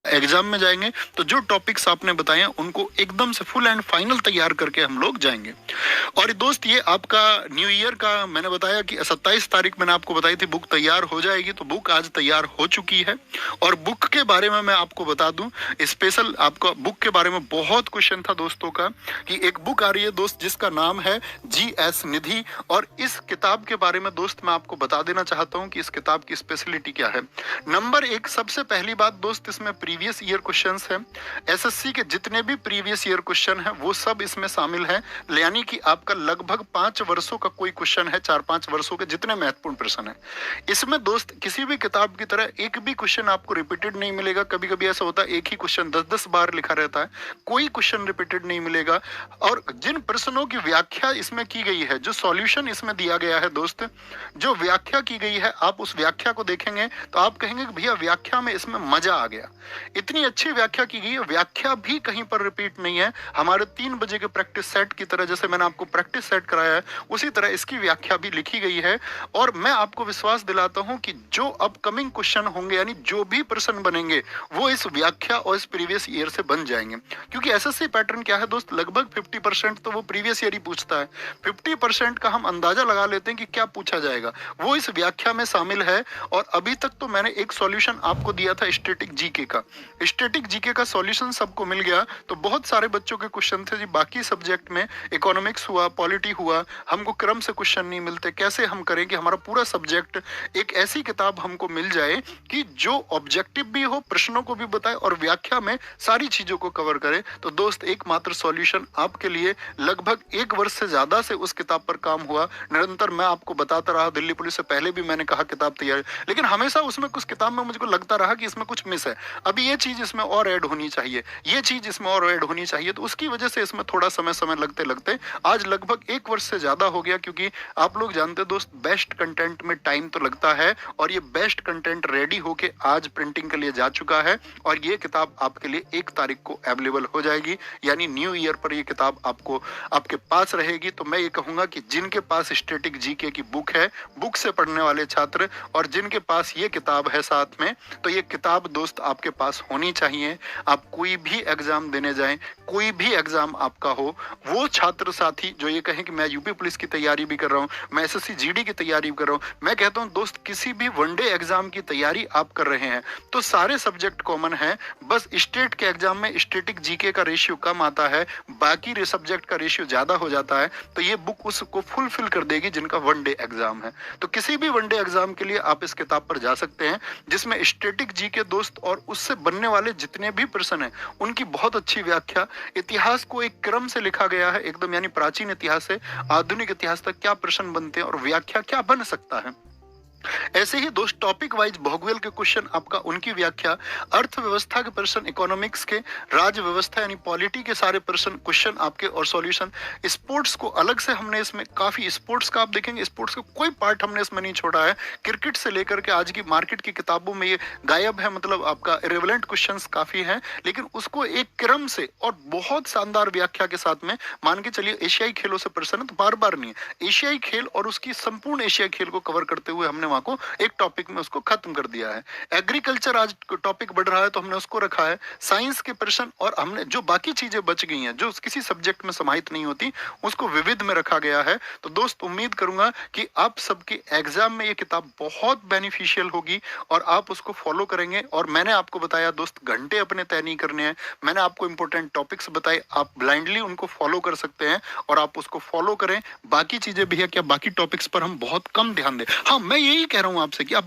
Exam में जाएंगे तो जो टॉपिक्स आपने बताए हैं उनको एकदम से फुल एंड फाइनल तैयार करके हम लोग जाएंगे। और दोस्त ये आपका न्यू ईयर का मैंने बताया कि 27 तारीख मैंने आपको बताई थी बुक तैयार हो जाएगी, तो बुक आज तैयार हो चुकी है। और बुक के बारे में मैं आपको बता दूं, स्पेशल आपका बुक के बारे में बहुत क्वेश्चन था दोस्तों का कि एक बुक आ रही है दोस्त जिसका नाम है GS निधि। और इस किताब के बारे में दोस्त मैं आपको बता देना चाहता हूं कि इस किताब की स्पेशलिटी क्या है। नंबर एक, सबसे पहली बात दोस्त, इसमें प्रीवियस ईयर क्वेश्चंस हैं। SSC के जितने भी प्रीवियस ईयर क्वेश्चन हैं वो सब इसमें शामिल हैं, यानी कि आपका लगभग 5 वर्षों का कोई क्वेश्चन है, 4-5 वर्षों के जितने महत्वपूर्ण प्रश्न है इसमें दोस्त। किसी भी किताब की तरह एक भी क्वेश्चन आपको रिपीटेड नहीं मिलेगा। कभी कभी ऐसा होता है एक ही क्वेश्चन 10-10 बार लिखा रहता है, कोई क्वेश्चन रिपीटेड नहीं मिलेगा। और जिन प्रश्नों की व्याख्या इसमें की गई है, जो सॉल्यूशन इसमें दिया गया है दोस्त, जो व्याख्या की गई है, आप उस व्याख्या को देखेंगे तो आप कहेंगे कि भैया व्याख्या में इसमें मजा आ गया। इतनी अच्छी व्याख्या की गई है, व्याख्या भी कहीं पर रिपीट नहीं है। हमारे 3 बजे के प्रैक्टिस सेट की तरह, जैसे मैंने आपको प्रैक्टिस सेट कराया है, उसी तरह इसकी व्याख्या भी लिखी गई है। और मैं आपको विश्वास दिलाता हूं कि जो अपकमिंग क्वेश्चन होंगे, यानी जो भी प्रश्न बनेंगे, वो इस व्याख्या और इस प्रीवियस ईयर से बन जाएंगे। क्योंकि एसएससी पैटर्न क्या है दोस्त, लगभग 50% तो वो प्रीवियस ईयर ही पूछता है, 50% का हम अंदाजा लगा लेते हैं कि क्या पूछा जाएगा, वो इस व्याख्या में शामिल है। और अभी तक तो मैंने एक सॉल्यूशन आपको दिया था स्टैटिक जीके का, स्टैटिक जीके का सॉल्यूशन सबको मिल गया। तो बहुत सारे बच्चों के क्वेश्चन थे जी, बाकी सब्जेक्ट में इकोनॉमिक्स हुआ, पॉलिटी हुआ, हमको क्रम से क्वेश्चन नहीं मिलते, कैसे हम करें कि हमारा पूरा सब्जेक्ट एक ऐसी किताब हमको मिल जाए कि जो ऑब्जेक्टिव भी हो, प्रश्नों को भी बताए और व्याख्या में सारी चीजों को कवर करे। तो दोस्त एकमात्र सॉल्यूशन आपके लिए, लगभग 1 वर्ष से ज्यादा से उस किताब पर काम हुआ निरंतर। मैं आपको बताता रहा, दिल्ली पुलिस से पहले भी मैंने कहा किताब तैयार, लेकिन हमेशा उसमें कुछ किताब में मुझको लगता रहा कि इसमें कुछ मिस है, अभी ये चीज इसमें और ऐड होनी चाहिए, ये चीज इसमें और ऐड होनी चाहिए। तो उसकी वजह से इसमें थोड़ा समय लगते लगते आज लगभग 1 वर्ष से ज्यादा हो गया। क्योंकि आप लोग जानते हैं दोस्त, बेस्ट कंटेंट में टाइम तो लगता है, और ये बेस्ट कंटेंट रेडी होके आज प्रिंटिंग के लिए जा चुका है। और ये किताब आपके लिए 1 तारीख को अवेलेबल हो जाएगी, यानी न्यू ईयर पर ये किताब आपको आपके पास रहेगी। तो मैं ये कहूंगा कि जिनके पास स्टैटिक जीके की बुक है, बुक से पढ़ने वाले छात्र, और जिनके पास ये किताब है साथ में, तो ये किताब दोस्त आपके पास होनी चाहिए। आप कोई भी एग्जाम देने जाएं, कोई भी एग्जाम आपका हो, वो छात्र साथी जो ये कहें कि मैं यूपी पुलिस की तैयारी भी कर रहा हूं, मैं एसएससी जीडी की तैयारी भी कर रहा हूं, मैं कहता हूं दोस्त किसी भी वनडे एग्जाम की तैयारी आप कर रहे हैं तो सारे सब्जेक्ट कॉमन है, बस स्टेट के एग्जाम में स्टैटिक जीके का रेशियो कम आता है, बाकी सब्जेक्ट का रेशियो ज्यादा हो जाता है। तो ये बुक उसको फुलफिल कर देगी जिनका वनडे एग्जाम है। तो किसी भी वनडे एग्जाम के लिए आप इस किताब पर जा सकते हैं, जिसमें स्टैटिक जीके दोस्त और उससे बनने वाले जितने भी प्रश्न हैं उनकी बहुत अच्छी व्याख्या, इतिहास को एक क्रम से लिखा गया है एकदम, यानी प्राचीन इतिहास से आधुनिक इतिहास तक क्या प्रश्न बनते हैं और व्याख्या क्या बन सकता है। ऐसे ही दोस्त टॉपिक वाइज भौगोल के क्वेश्चन आपका, उनकी व्याख्या, अर्थव्यवस्था के प्रश्न, इकोनॉमिक्स के, राज्य व्यवस्था यानी पॉलिटी के सारे प्रश्न क्वेश्चन आपके और सॉल्यूशन। स्पोर्ट्स को अलग से हमने इसमें काफी, स्पोर्ट्स का आप देखेंगे स्पोर्ट्स का कोई पार्ट हमने इसमें नहीं छोड़ा है। क्रिकेट से लेकर के आज की मार्केट की किताबों में ये गायब है, मतलब आपका इरेलेवेंट क्वेश्चंस काफी हैं, लेकिन उसको एक क्रम से और बहुत शानदार व्याख्या के साथ में, मान के चलिए एशियाई खेलों से प्रश्न है तो बार बार नहीं है, एशियाई खेल और उसकी संपूर्ण एशियाई खेल को कवर करते हुए हमने को एक टॉपिक में उसको खत्म कर दिया है। एग्रीकल्चर आज टॉपिक बढ़ रहा है तो हमने उसको रखा है, साइंस के प्रश्न, और हमने जो बाकी चीजें बच गई हैं जो किसी सब्जेक्ट में समाहित नहीं होती उसको विविध में रखा गया है। तो दोस्त उम्मीद करूंगा कि आप सबके एग्जाम में ये किताब बहुत बेनिफिशियल होगी और आप उसको फॉलो करेंगे। और मैंने आपको बताया दोस्त, घंटे अपने तय नहीं करने हैं, मैंने आपको इंपॉर्टेंट टॉपिक्स बताए, आप ब्लाइंडली उनको फॉलो कर सकते हैं और आप उसको फॉलो करें। बाकी चीजें भी है क्या, बाकी टॉपिक्स पर हम बहुत कम ध्यान दें। हाँ, मैं यही कह रहा हूं आपसे कि आप